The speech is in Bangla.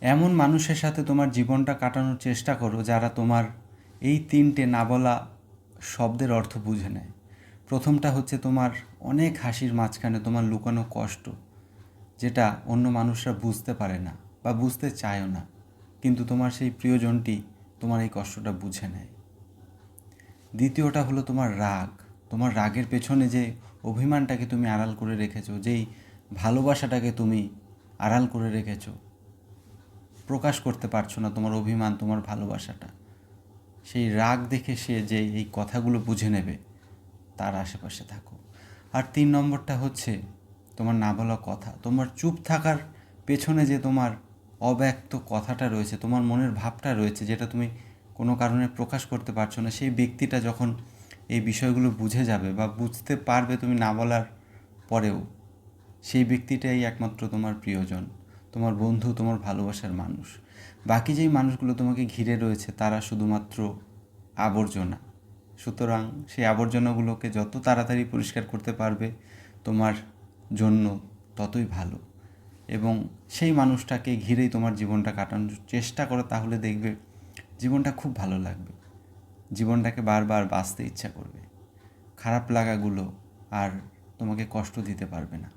এমন মানুষের সাথে তোমার জীবনটা কাটানোর চেষ্টা করো যারা তোমার এই 3টে না বলা শব্দের অর্থ বুঝে নেয়। প্রথমটা হচ্ছে তোমার অনেক হাসির মাঝখানে তোমার লুকানো কষ্ট, যেটা অন্য মানুষরা বুঝতে পারে না বা বুঝতে চায়ও না, কিন্তু তোমার সেই প্রিয়জনটি তোমার এই কষ্টটা বুঝে নেয়। দ্বিতীয়টা হলো তোমার রাগ। তোমার রাগের পেছনে যে অভিমানটাকে তুমি আড়াল করে রেখেছো, যেই ভালোবাসাটাকে তুমি আড়াল করে রেখেছো, প্রকাশ করতে পারছো না তোমার অভিমান, তোমার ভালোবাসাটা, সেই রাগ দেখে সে যে এই কথাগুলো বুঝে নেবে, তার আশেপাশে থাকো। আর 3 নম্বরটা হচ্ছে তোমার না বলা কথা। তোমার চুপ থাকার পেছনে যে তোমার অব্যক্ত কথাটা রয়েছে, তোমার মনের ভাবটা রয়েছে, যেটা তুমি কোনো কারণে প্রকাশ করতে পারছো না, সেই ব্যক্তিটা যখন এই বিষয়গুলো বুঝে যাবে বা বুঝতে পারবে তুমি না বলার পরেও, সেই ব্যক্তিটাই একমাত্র তোমার প্রিয়জন, তোমার বন্ধু, তোমার ভালোবাসার মানুষ। বাকি যেই মানুষগুলো তোমাকে ঘিরে রয়েছে তারা শুধুমাত্র আবর্জনা। সুতরাং সেই আবর্জনাগুলোকে যত তাড়াতাড়ি পরিষ্কার করতে পারবে তোমার জন্য ততই ভালো। এবং সেই মানুষটাকে ঘিরেই তোমার জীবনটা কাটানোর চেষ্টা করো, তাহলে দেখবে জীবনটা খুব ভালো লাগবে, জীবনটাকে বারবার বাঁচতে ইচ্ছা করবে, খারাপ লাগাগুলো আর তোমাকে কষ্ট দিতে পারবে না।